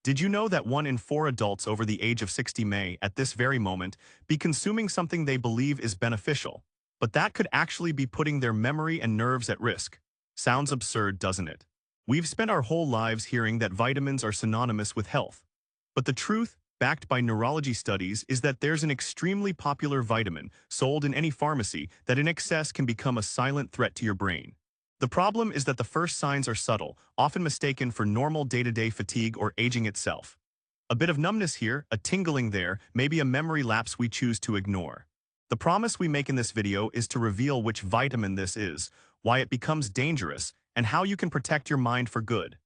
Did you know that 1 in 4 adults over the age of 60 may, at this very moment, be consuming something they believe is beneficial, but that could actually be putting their memory and nerves at risk? Sounds absurd, doesn't it? We've spent our whole lives hearing that vitamins are synonymous with health. But the truth, backed by neurology studies, is that there's an extremely popular vitamin sold in any pharmacy that in excess can become a silent threat to your brain. The problem is that the first signs are subtle, often mistaken for normal day-to-day fatigue or aging itself. A bit of numbness here, a tingling there, maybe a memory lapse we choose to ignore. The promise we make in this video is to reveal which vitamin this is, why it becomes dangerous, and how you can protect your mind for good.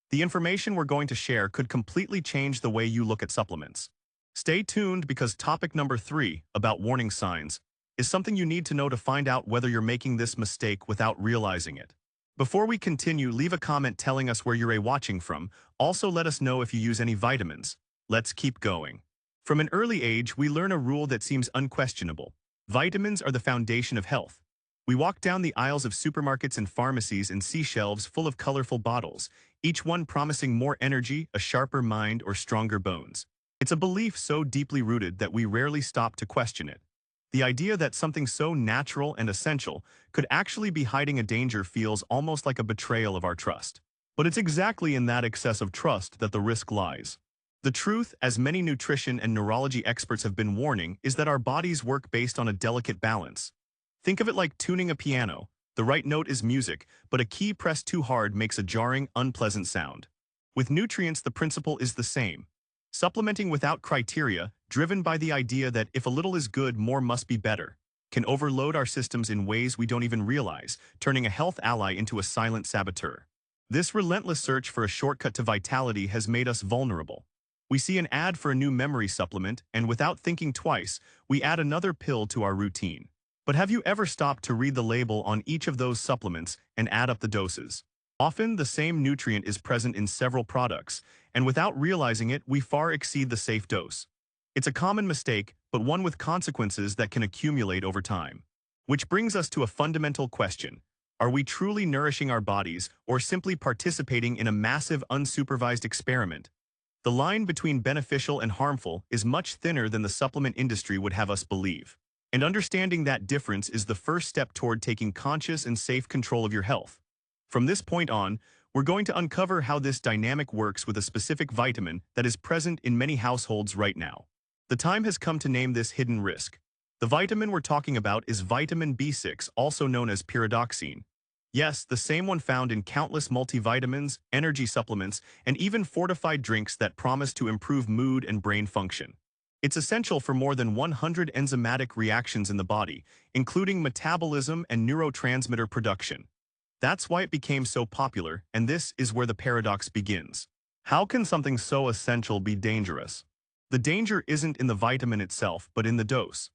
The information we're going to share could completely change the way you look at supplements. Stay tuned because topic number 3, about warning signs, is something you need to know to find out whether you're making this mistake without realizing it. Before we continue, leave a comment telling us where you're watching from. Also, let us know if you use any vitamins. Let's keep going. From an early age, we learn a rule that seems unquestionable. Vitamins are the foundation of health. We walk down the aisles of supermarkets and pharmacies and see shelves full of colorful bottles, each one promising more energy, a sharper mind, or stronger bones. It's a belief so deeply rooted that we rarely stop to question it. The idea that something so natural and essential could actually be hiding a danger feels almost like a betrayal of our trust. But it's exactly in that excess of trust that the risk lies. The truth, as many nutrition and neurology experts have been warning, is that our bodies work based on a delicate balance. Think of it like tuning a piano. The right note is music, but a key pressed too hard makes a jarring, unpleasant sound. With nutrients, the principle is the same. Supplementing without criteria, driven by the idea that if a little is good, more must be better, can overload our systems in ways we don't even realize, turning a health ally into a silent saboteur. This relentless search for a shortcut to vitality has made us vulnerable. We see an ad for a new memory supplement, and without thinking twice, we add another pill to our routine. But have you ever stopped to read the label on each of those supplements and add up the doses? Often, the same nutrient is present in several products, and without realizing it, we far exceed the safe dose. It's a common mistake, but one with consequences that can accumulate over time. Which brings us to a fundamental question. Are we truly nourishing our bodies, or simply participating in a massive unsupervised experiment? The line between beneficial and harmful is much thinner than the supplement industry would have us believe. And understanding that difference is the first step toward taking conscious and safe control of your health. From this point on, we're going to uncover how this dynamic works with a specific vitamin that is present in many households right now. The time has come to name this hidden risk. The vitamin we're talking about is vitamin B6, also known as pyridoxine. Yes, the same one found in countless multivitamins, energy supplements, and even fortified drinks that promise to improve mood and brain function. It's essential for more than 100 enzymatic reactions in the body, including metabolism and neurotransmitter production. That's why it became so popular, and this is where the paradox begins. How can something so essential be dangerous? The danger isn't in the vitamin itself, but in the dose.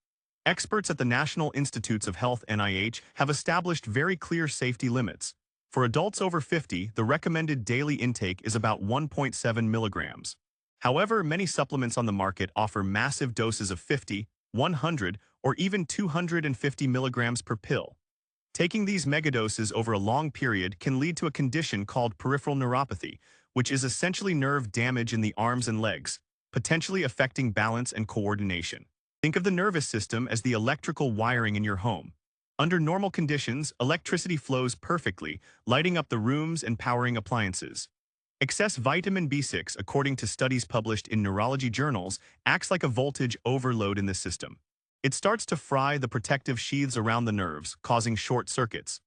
Experts at the National Institutes of Health (NIH) have established very clear safety limits. For adults over 50, the recommended daily intake is about 1.7 milligrams. However, many supplements on the market offer massive doses of 50, 100, or even 250 milligrams per pill. Taking these megadoses over a long period can lead to a condition called peripheral neuropathy, which is essentially nerve damage in the arms and legs, potentially affecting balance and coordination. Think of the nervous system as the electrical wiring in your home. Under normal conditions, electricity flows perfectly, lighting up the rooms and powering appliances. Excess vitamin B6, according to studies published in neurology journals, acts like a voltage overload in this system. It starts to fry the protective sheaths around the nerves, causing short circuits.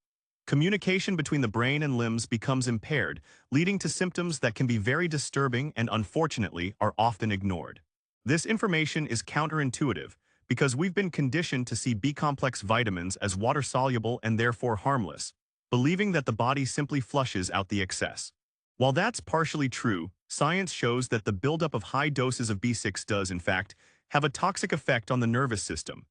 Communication between the brain and limbs becomes impaired, leading to symptoms that can be very disturbing and, unfortunately, are often ignored. This information is counterintuitive because we've been conditioned to see B-complex vitamins as water-soluble and therefore harmless, believing that the body simply flushes out the excess. While that's partially true, science shows that the buildup of high doses of B6 does, in fact, have a toxic effect on the nervous system.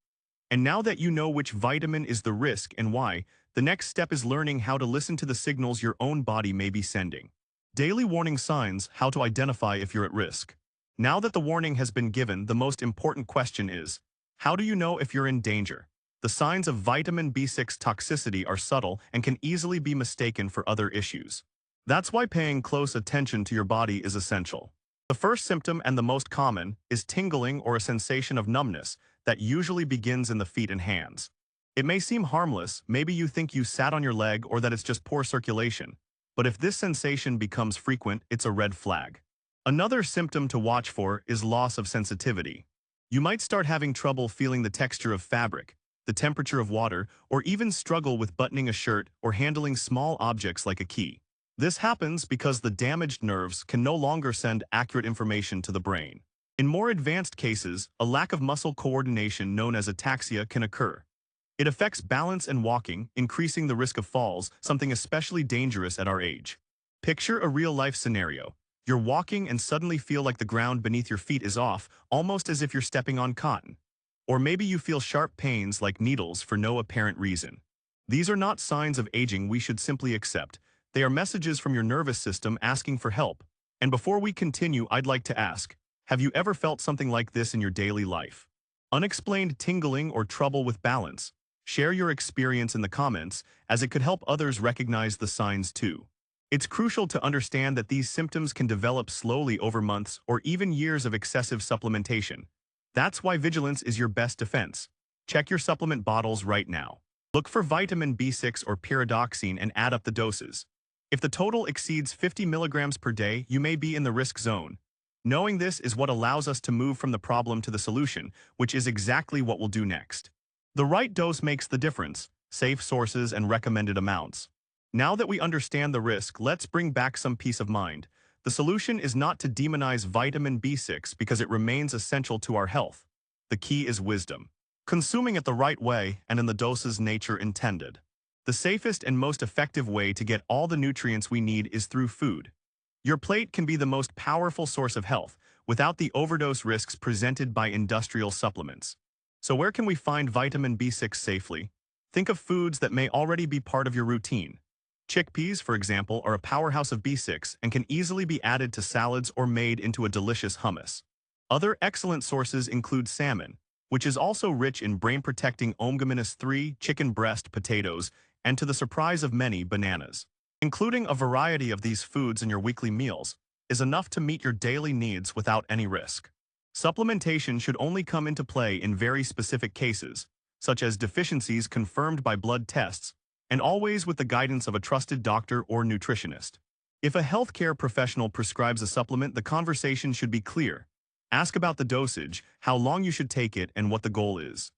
And now that you know which vitamin is the risk and why, the next step is learning how to listen to the signals your own body may be sending. Daily warning signs: how to identify if you're at risk. Now that the warning has been given, the most important question is, how do you know if you're in danger? The signs of vitamin B6 toxicity are subtle and can easily be mistaken for other issues. That's why paying close attention to your body is essential. The first symptom, and the most common, is tingling or a sensation of numbness that usually begins in the feet and hands. It may seem harmless, maybe you think you sat on your leg or that it's just poor circulation, but if this sensation becomes frequent, it's a red flag. Another symptom to watch for is loss of sensitivity. You might start having trouble feeling the texture of fabric, the temperature of water, or even struggle with buttoning a shirt or handling small objects like a key. This happens because the damaged nerves can no longer send accurate information to the brain. In more advanced cases, a lack of muscle coordination known as ataxia can occur. It affects balance and walking, increasing the risk of falls, something especially dangerous at our age. Picture a real-life scenario. You're walking and suddenly feel like the ground beneath your feet is off, almost as if you're stepping on cotton. Or maybe you feel sharp pains like needles for no apparent reason. These are not signs of aging we should simply accept. They are messages from your nervous system asking for help. And before we continue, I'd like to ask, have you ever felt something like this in your daily life? Unexplained tingling or trouble with balance? Share your experience in the comments, as it could help others recognize the signs too. It's crucial to understand that these symptoms can develop slowly over months or even years of excessive supplementation. That's why vigilance is your best defense. Check your supplement bottles right now. Look for vitamin B6 or pyridoxine and add up the doses. If the total exceeds 50 milligrams per day, you may be in the risk zone. Knowing this is what allows us to move from the problem to the solution, which is exactly what we'll do next. The right dose makes the difference, safe sources and recommended amounts. Now that we understand the risk, let's bring back some peace of mind. The solution is not to demonize vitamin B6 because it remains essential to our health. The key is wisdom. Consuming it the right way and in the doses nature intended. The safest and most effective way to get all the nutrients we need is through food. Your plate can be the most powerful source of health, without the overdose risks presented by industrial supplements. So where can we find vitamin B6 safely? Think of foods that may already be part of your routine. Chickpeas, for example, are a powerhouse of B6 and can easily be added to salads or made into a delicious hummus. Other excellent sources include salmon, which is also rich in brain-protecting omega-3, chicken breast, potatoes, and to the surprise of many, bananas. Including a variety of these foods in your weekly meals is enough to meet your daily needs without any risk. Supplementation should only come into play in very specific cases, such as deficiencies confirmed by blood tests, and always with the guidance of a trusted doctor or nutritionist. If a healthcare professional prescribes a supplement, the conversation should be clear. Ask about the dosage, how long you should take it, and what the goal is.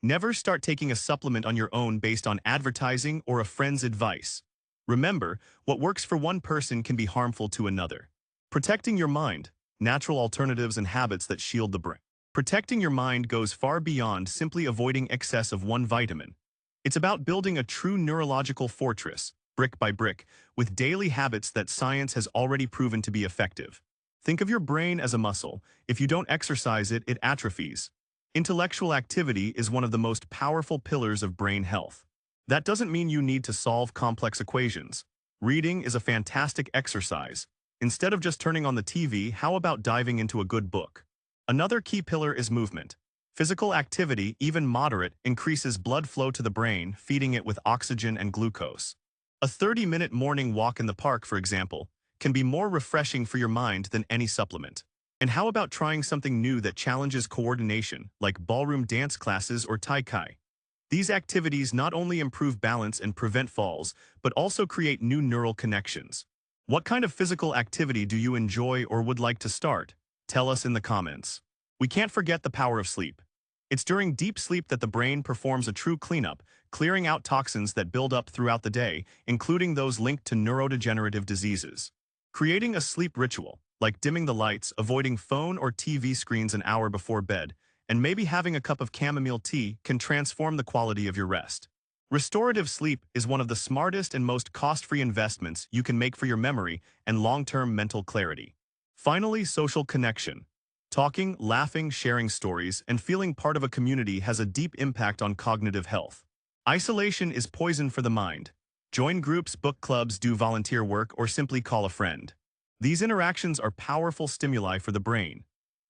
Never start taking a supplement on your own based on advertising or a friend's advice. Remember, what works for one person can be harmful to another. Protecting your mind, natural alternatives and habits that shield the brain. Protecting your mind goes far beyond simply avoiding excess of one vitamin. It's about building a true neurological fortress, brick by brick, with daily habits that science has already proven to be effective. Think of your brain as a muscle. If you don't exercise it, it atrophies. Intellectual activity is one of the most powerful pillars of brain health. That doesn't mean you need to solve complex equations. Reading is a fantastic exercise. Instead of just turning on the TV, how about diving into a good book? Another key pillar is movement. Physical activity, even moderate, increases blood flow to the brain, feeding it with oxygen and glucose. A 30-minute morning walk in the park, for example, can be more refreshing for your mind than any supplement. And how about trying something new that challenges coordination, like ballroom dance classes or tai chi? These activities not only improve balance and prevent falls, but also create new neural connections. What kind of physical activity do you enjoy or would like to start? Tell us in the comments. We can't forget the power of sleep. It's during deep sleep that the brain performs a true cleanup, clearing out toxins that build up throughout the day, including those linked to neurodegenerative diseases. Creating a sleep ritual, like dimming the lights, avoiding phone or TV screens an hour before bed, and maybe having a cup of chamomile tea, can transform the quality of your rest. Restorative sleep is one of the smartest and most cost-free investments you can make for your memory and long-term mental clarity. Finally, social connection. Talking, laughing, sharing stories, and feeling part of a community has a deep impact on cognitive health. Isolation is poison for the mind. Join groups, book clubs, do volunteer work, or simply call a friend. These interactions are powerful stimuli for the brain.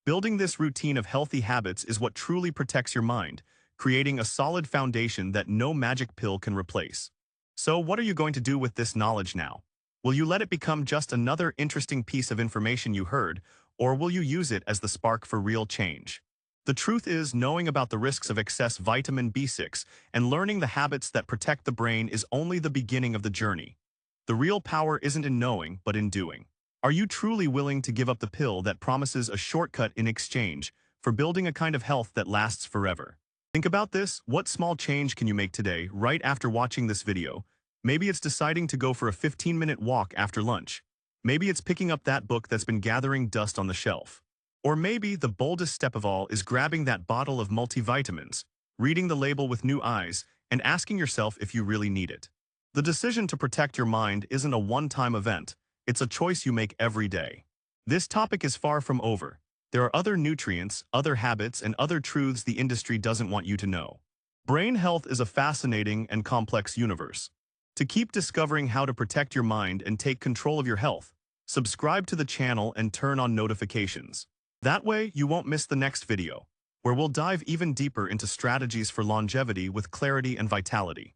Building this routine of healthy habits is what truly protects your mind, creating a solid foundation that no magic pill can replace. So what are you going to do with this knowledge now? Will you let it become just another interesting piece of information you heard, Or will you use it as the spark for real change? The truth is, knowing about the risks of excess vitamin B6 and learning the habits that protect the brain is only the beginning of the journey. The real power isn't in knowing, but in doing. Are you truly willing to give up the pill that promises a shortcut in exchange for building a kind of health that lasts forever? Think about this. What small change can you make today, right after watching this video? Maybe it's deciding to go for a 15-minute walk after lunch. Maybe it's picking up that book that's been gathering dust on the shelf. Or maybe the boldest step of all is grabbing that bottle of multivitamins, reading the label with new eyes, and asking yourself if you really need it. The decision to protect your mind isn't a one-time event. It's a choice you make every day. This topic is far from over. There are other nutrients, other habits, and other truths the industry doesn't want you to know. Brain health is a fascinating and complex universe. To keep discovering how to protect your mind and take control of your health, subscribe to the channel and turn on notifications. That way, you won't miss the next video, where we'll dive even deeper into strategies for longevity with clarity and vitality.